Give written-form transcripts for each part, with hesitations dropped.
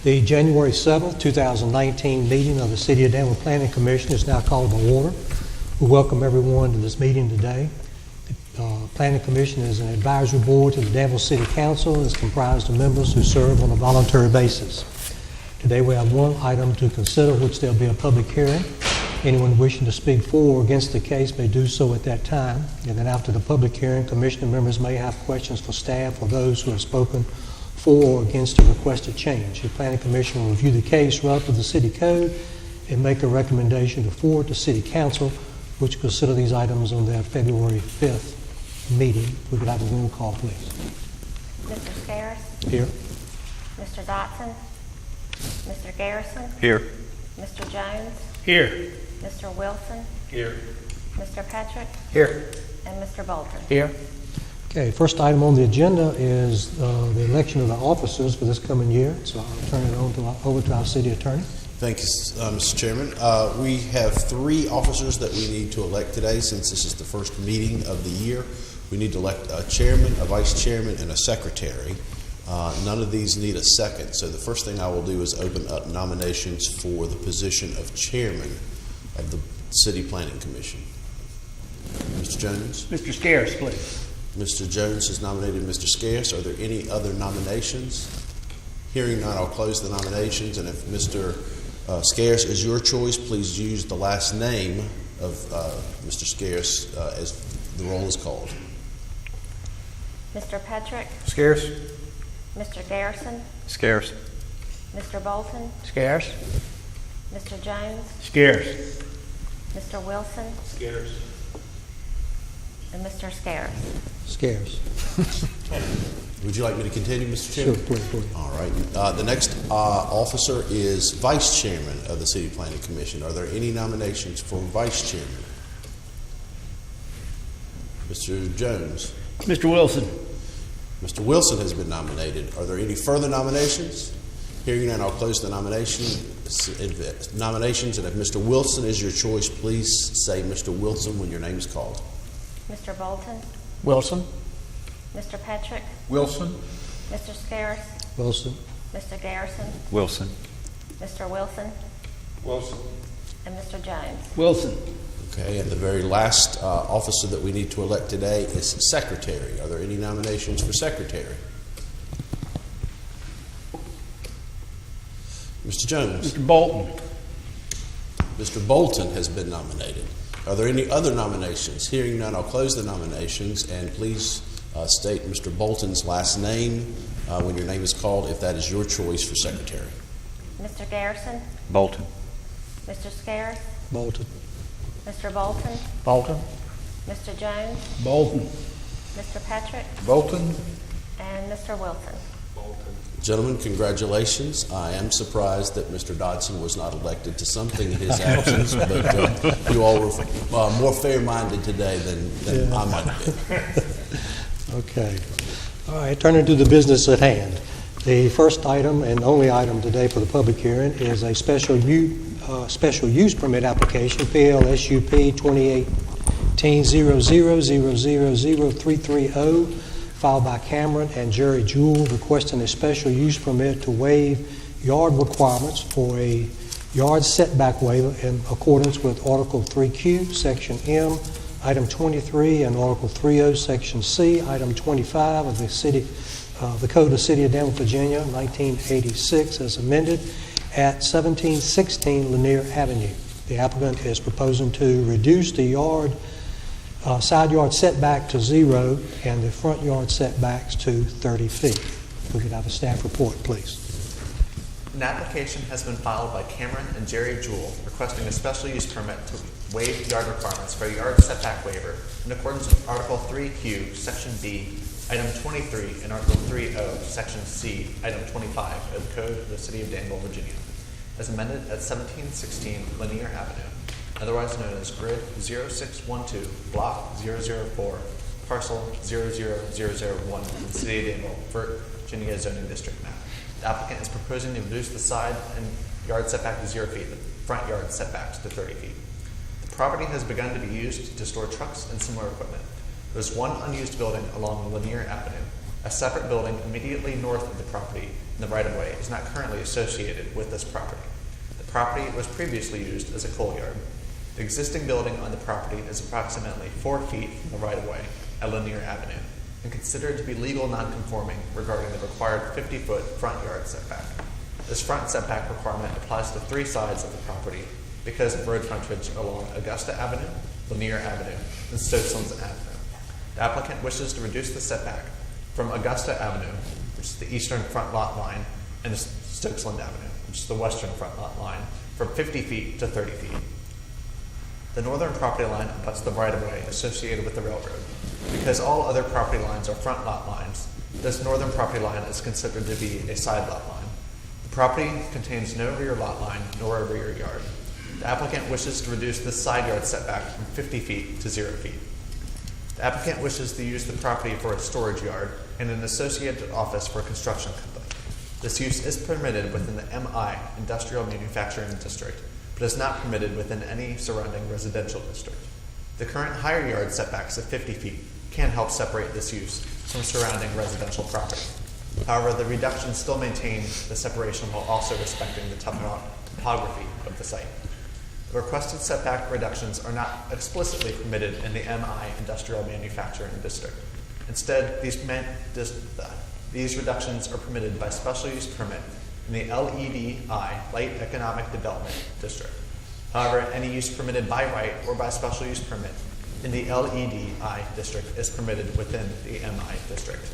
The January 7th, 2019 meeting of the City of Danville Planning Commission is now called to order. We welcome everyone to this meeting today. The Planning Commission is an advisory board to the Danville City Council and is comprised of members who serve on a voluntary basis. Today we have one item to consider, which there will be a public hearing. Anyone wishing to speak for or against the case may do so at that time. And then after the public hearing, commissioner members may have questions for staff or those who have spoken for or against a requested change. The Planning Commission will review the case relative to the City Code and make a recommendation to forward to City Council, which will consider these items on their February 5th meeting. We could have a roll call, please. Mr. Scaris? Here. Mr. Dotson? Mr. Garrison? Here. Mr. Jones? Here. Mr. Wilson? Here. Mr. Patrick? Here. And Mr. Bolton? Here. Okay, first item on the agenda is the election of the officers for this coming year. So I'll turn it over to our city attorney. Thank you, Mr. Chairman. We have 3 officers that we need to elect today since this is the first meeting of the year. We need to elect a chairman, a vice chairman, and a secretary. None of these need a second, so the first thing I will do is open up nominations for the position of chairman of the City Planning Commission. Mr. Jones? Mr. Scaris, please. Mr. Jones has nominated Mr. Scaris. Are there any other nominations? Hearing none, I'll close the nominations, and if Mr. Scaris is your choice, please use the last name of Mr. Scaris as the roll is called. Mr. Patrick? Scaris. Mr. Garrison? Scaris. Mr. Bolton? Scaris. Mr. Jones? Scaris. Mr. Wilson? Scaris. And Mr. Scaris? Scares. Would you like me to continue, Mr. Sure, Chairman? please. All right. The next officer is Vice Chairman of the City Planning Commission. Are there any nominations for Vice Chairman? Mr. Jones. Mr. Wilson. Mr. Wilson has been nominated. Are there any further nominations? Hearing none, I'll close the nominations, and if Mr. Wilson is your choice, please say Mr. Wilson when your name is called. Mr. Bolton? Wilson. Mr. Patrick? Wilson. Mr. Scaris? Wilson. Mr. Garrison? Wilson. Mr. Wilson? Wilson. And Mr. Jones? Wilson. Okay, and the very last officer that we need to elect today is Secretary. Are there any nominations for Secretary? Mr. Jones. Mr. Bolton. Mr. Bolton has been nominated. Are there any other nominations? Hearing none, I'll close the nominations, and please state Mr. Bolton's last name when your name is called, if that is your choice for Secretary. Mr. Garrison? Bolton. Mr. Scaris? Bolton. Mr. Bolton? Bolton. Mr. Jones? Bolton. Mr. Patrick? Bolton. And Mr. Wilson? Gentlemen, congratulations. I am surprised that Mr. Dodson was not elected to something in his absence, but you all were more fair-minded today than I might have been. Okay. All right, turning to the business at hand. The first item and only item today for the public hearing is a special use permit application, PLSUP 2018-00000330, filed by Cameron and Jerry Jewell, requesting a special use permit to waive yard requirements for a yard setback waiver in accordance with Article 3Q, Section M, Item 23, and Article 30, Section C, Item 25 of the Code of the City of Danville, Virginia, 1986, as amended, at 1716 Lanier Avenue. The applicant is proposing to reduce the side yard setback to 0 and the front yard setbacks to 30 feet. If we could have a staff report, please. An application has been filed by Cameron and Jerry Jewell requesting a special use permit to waive yard requirements for a yard setback waiver in accordance with Article 3Q, Section B, Item 23, and Article 30, Section C, Item 25 of the Code of the City of Danville, Virginia, as amended at 1716 Lanier Avenue, otherwise known as Grid 0612, Block 004, Parcel 00001 in the City of Danville, Virginia zoning district map. The applicant is proposing to reduce the side and yard setback to 0 feet, the front yard setbacks to 30 feet. The property has begun to be used to store trucks and similar equipment. There's one unused building along Lanier Avenue. A separate building immediately north of the property in the right-of-way is not currently associated with this property. The property was previously used as a coal yard. The existing building on the property is approximately 4 feet from the right-of-way at Lanier Avenue and considered to be legal non-conforming regarding the required 50-foot front yard setback. This front setback requirement applies to 3 sides of the property because of road frontage along Augusta Avenue, Lanier Avenue, and Stokesland Avenue. The applicant wishes to reduce the setback from Augusta Avenue, which is the eastern front lot line, and Stokesland Avenue, which is the western front lot line, from 50 feet to 30 feet. The northern property line abuts the right-of-way associated with the railroad. Because all other property lines are front lot lines, this northern property line is considered to be a side lot line. The property contains no rear lot line nor a rear yard. The applicant wishes to reduce this side yard setback from 50 feet to 0 feet. The applicant wishes to use the property for a storage yard and an associated office for a construction company. This use is permitted within the MI Industrial Manufacturing District, but is not permitted within any surrounding residential district. The current higher yard setbacks of 50 feet can help separate this use from surrounding residential property. However, the reductions still maintain the separation while also respecting the topography of the site. The requested setback reductions are not explicitly permitted in the MI Industrial Manufacturing District. Instead, these reductions are permitted by special use permit in the LEDI, Light Economic Development District. However, any use permitted by right or by special use permit in the LEDI district is permitted within the MI district.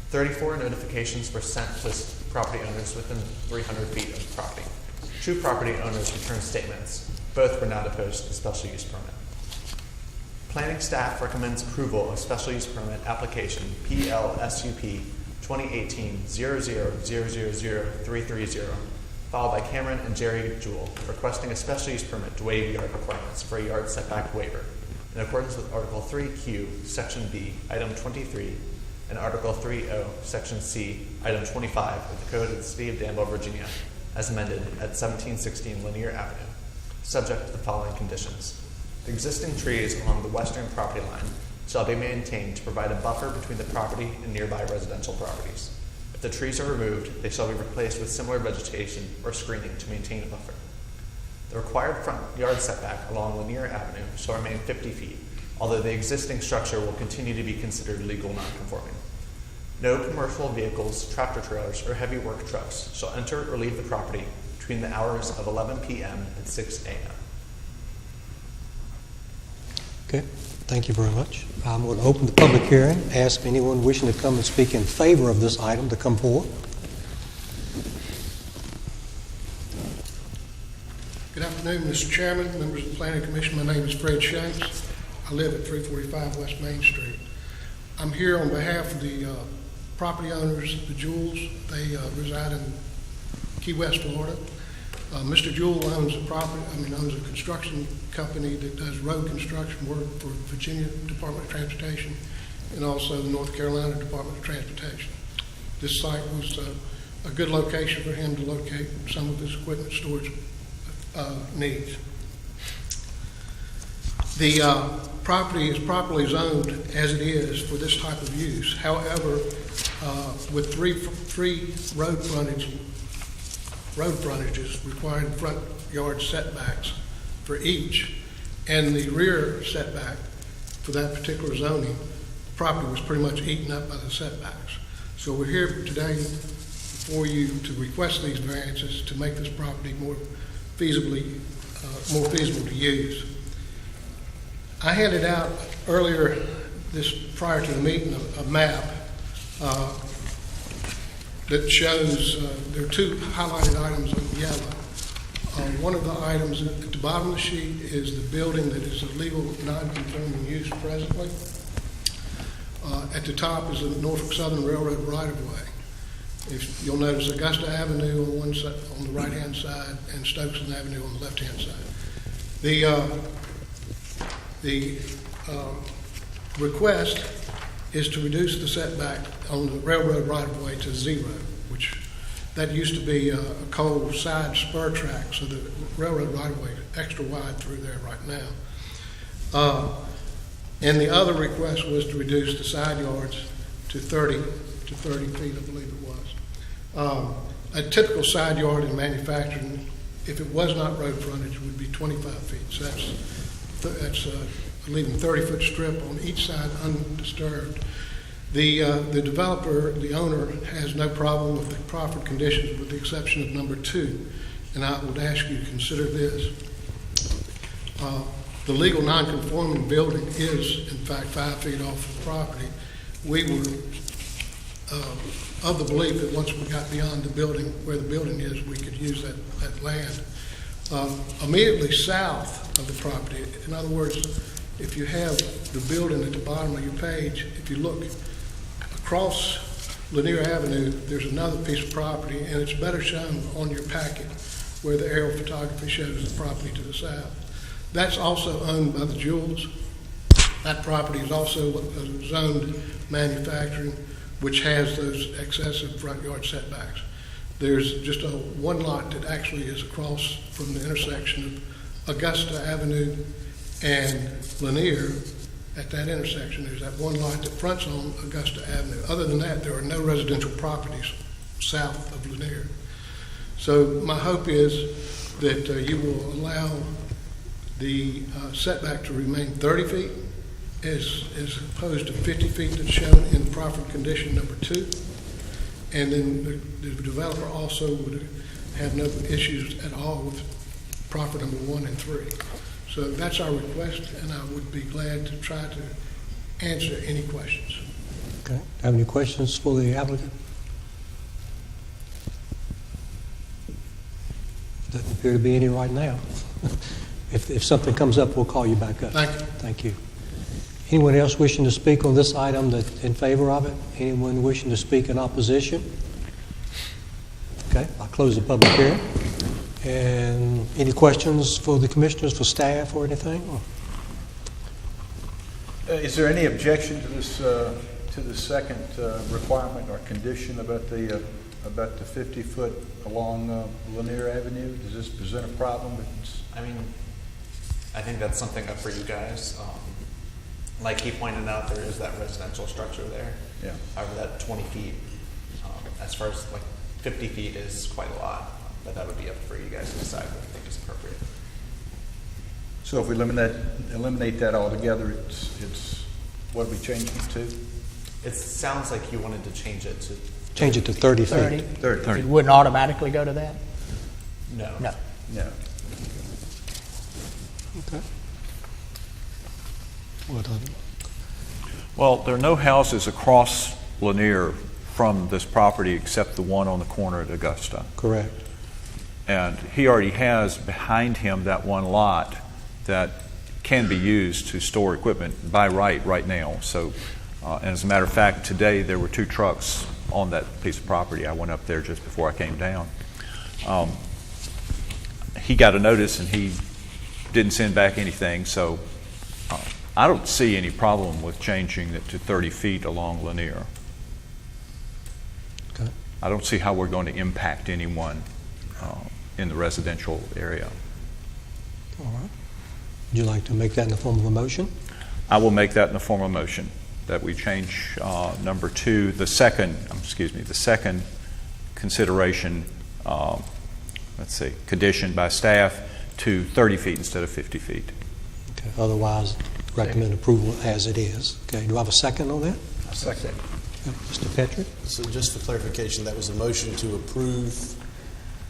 34 notifications were sent to property owners within 300 feet of the property. 2 property owners returned statements. Both were not opposed to the special use permit. Planning staff recommends approval of special use permit application PLSUP 2018-00000330, filed by Cameron and Jerry Jewell, requesting a special use permit to waive yard requirements for a yard setback waiver in accordance with Article 3Q, Section B, Item 23, and Article 3O, Section C, Item 25 of the Code of the City of Danville, Virginia, as amended at 1716 Lanier Avenue, subject to the following conditions. The existing trees along the western property line shall be maintained to provide a buffer between the property and nearby residential properties. If the trees are removed, they shall be replaced with similar vegetation or screening to maintain a buffer. The required front yard setback along Lanier Avenue shall remain 50 feet, although the existing structure will continue to be considered legal nonconforming. No commercial vehicles, tractor trailers, or heavy work trucks shall enter or leave the property between the hours of 11 p.m. and 6 a.m. Okay, thank you very much. I'm going to open the public hearing, ask anyone wishing to come and speak in favor of this item to come forward. Good afternoon, Mr. Chairman, members of the Planning Commission. My name is Fred Shanks. I live at 345 West Main Street. I'm here on behalf of the property owners, the Jewells. They reside in Key West, Florida. Mr. Jewell owns a construction company that does road construction work for Virginia Department of Transportation and also the North Carolina Department of Transportation. This site was a good location for him to locate some of his equipment storage needs. The property is properly zoned as it is for this type of use. However, with three road frontages requiring front yard setbacks for each, and the rear setback for that particular zoning, the property was pretty much eaten up by the setbacks. So we're here today for you to request these variances to make this property more feasible to use. I handed out earlier prior to the meeting a map that shows there are 2 highlighted items in yellow. One of the items at the bottom of the sheet is the building that is a legal non-conforming use presently. At the top is the Norfolk Southern Railroad right-of-way. You'll notice Augusta Avenue on one side, on the right-hand side, and Stokesland Avenue on the left-hand side. The request is to reduce the setback on the railroad right-of-way to 0, which that used to be a coal side spur track, so the railroad right-of-way is extra wide through there right now. And the other request was to reduce the side yards to 30 to 30 feet, I believe it was. A typical side yard in manufacturing, if it was not road frontage, would be 25 feet. So that's leaving 30-foot strip on each side undisturbed. The developer, the owner, has no problem with the proffered conditions with the exception of number 2. And I would ask you to consider this. The legal non-conforming building is, in fact, 5 feet off the property. We were of the belief that once we got beyond the building, where the building is, we could use that land. Immediately south of the property, in other words, if you have the building at the bottom of your page, if you look across Lanier Avenue, there's another piece of property, and it's better shown on your packet where the aerial photography shows the property to the south. That's also owned by the Jewels. That property is also zoned manufacturing, which has those excessive front yard setbacks. There's just one lot that actually is across from the intersection of Augusta Avenue and Lanier. At that intersection, there's that one lot that fronts on Augusta Avenue. Other than that, there are no residential properties south of Lanier. So my hope is that you will allow the setback to remain 30 feet as opposed to 50 feet that's shown in proffered condition number 2. And then the developer also would have no issues at all with proffered number 1 and 3. So that's our request, and I would be glad to try to answer any questions. Okay. Have any questions for the applicant? Doesn't appear to be any right now. If something comes up, we'll call you back up. Thank you. Thank you. Anyone else wishing to speak on this item that in favor of it? Anyone wishing to speak in opposition? Okay, I'll close the public hearing. And any questions for the commissioners, for staff, or anything? Is there any objection to this, to the second requirement or condition about the 50-foot along Lanier Avenue? Does this present a problem? I mean, I think that's something up for you guys. Like he pointed out, there is that residential structure there. Yeah. However, that 20 feet, as far as like 50 feet is quite a lot, but that would be up for you guys to decide what you think is appropriate. So if we eliminate that altogether, it's what are we changing it to? It sounds like you wanted to change it to Change it to 30 feet. 30. It wouldn't automatically go to that? no. No. No. Okay. What other? Well, there are no houses across Lanier from this property except the one on the corner at Augusta. Correct. And he already has behind him that one lot that can be used to store equipment by right now. So, and as a matter of fact, today there were 2 trucks on that piece of property. I went up there just before I came down. He got a notice and he didn't send back anything, so I don't see any problem with changing it to 30 feet along Lanier. Okay. I don't see how we're going to impact anyone in the residential area. All right. Would you like to make that in the form of a motion? I will make that in the form of a motion, that we change number 2, the second consideration, condition by staff to 30 feet instead of 50 feet. Okay. Otherwise, recommend approval as it is. Okay. Do I have a second on that? Second. Okay. Mr. Petrick? So just for clarification, that was a motion to approve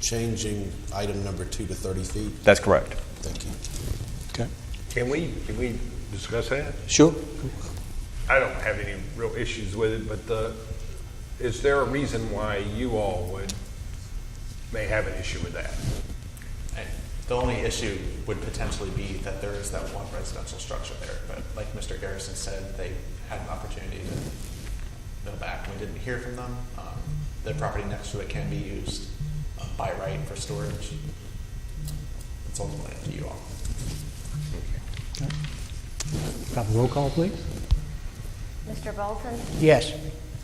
changing item number 2 to 30 feet? That's correct. Thank you. Okay. Can we discuss that? Sure. I don't have any real issues with it, but is there a reason why you all may have an issue with that? And the only issue would potentially be that there is that one residential structure there. But like Mr. Garrison said, they had an opportunity to go back. We didn't hear from them. The property next to it can be used by right for storage. It's ultimately up to you all. Have a roll call, please. Mr. Bolton? Yes.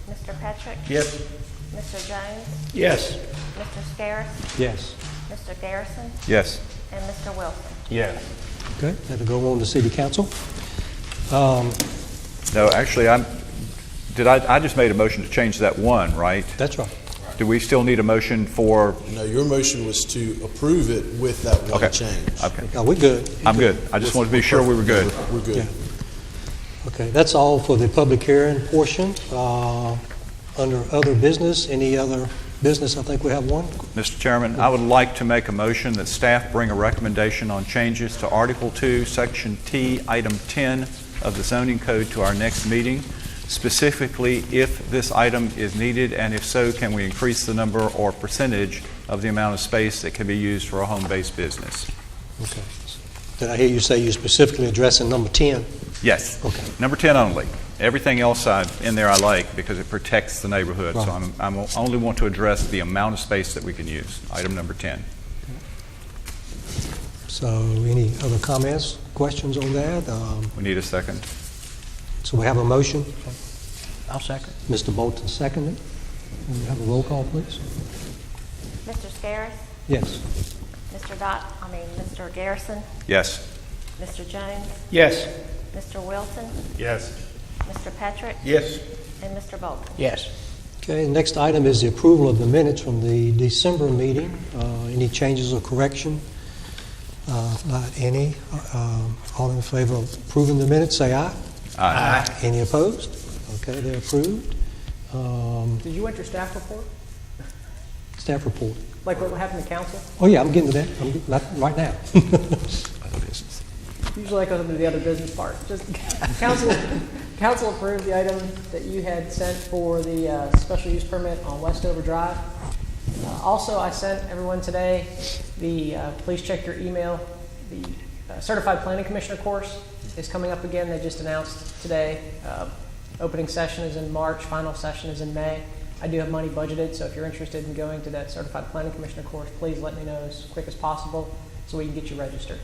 Mr. Petrick? Yes. Mr. Jones? Yes. Mr. Scaris? Yes. Mr. Garrison? Yes. And Mr. Wilson? Yes. Okay. That'll go on to City Council. No, actually, I just made a motion to change that one, right? That's right. Do we still need a motion for, No, your motion was to approve it with that one okay. change. Okay, Are we good? I'm good. I just wanted to be sure we were good. We're good. Yeah. Okay, that's all for the public hearing portion. Under other business, any other business? I think we have one. Mr. Chairman, I would like to make a motion that staff bring a recommendation on changes to Article 2, Section T, Item 10 of the zoning code to our next meeting. Specifically, if this item is needed, and if so, can we increase the number or percentage of the amount of space that can be used for a home-based business? Okay. Did I hear you say you're specifically addressing number 10? Yes. Okay. Number 10 only. Everything else in there I like because it protects the neighborhood. So Right. I'm only want to address the amount of space that we can use. Item number 10. So any other comments, questions on that? We need a second. So we have a motion. I'll second. Mr. Bolton seconded. Can we have a roll call, please? Mr. Scaris, Yes. Mr. Garrison, Yes. Mr. Jones, Yes. Mr. Wilson, Yes. Mr. Petrick, Yes. and Mr. Bolton. Yes. Okay, the next item is the approval of the minutes from the December meeting. Any changes or correction? Not any. All in favor of approving the minutes, say aye. Aye. Any opposed? Okay, they're approved. Did you want your staff report? Staff report. Like what happened to council? Oh, yeah, I'm getting to that. Not right now. Other business. Usually I go to the other business part. Just council approved the item that you had sent for the special use permit on Westover Drive. Also, I sent everyone today the, please check your email, the Certified Planning Commissioner course is coming up again. They just announced today. Opening session is in March, final session is in May. I do have money budgeted, so if you're interested in going to that Certified Planning Commissioner course, please let me know as quick as possible so we can get you registered.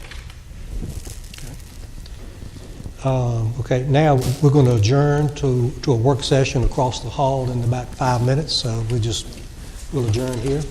Okay, now we're going to adjourn to a work session across the hall in about 5 minutes. We'll adjourn here.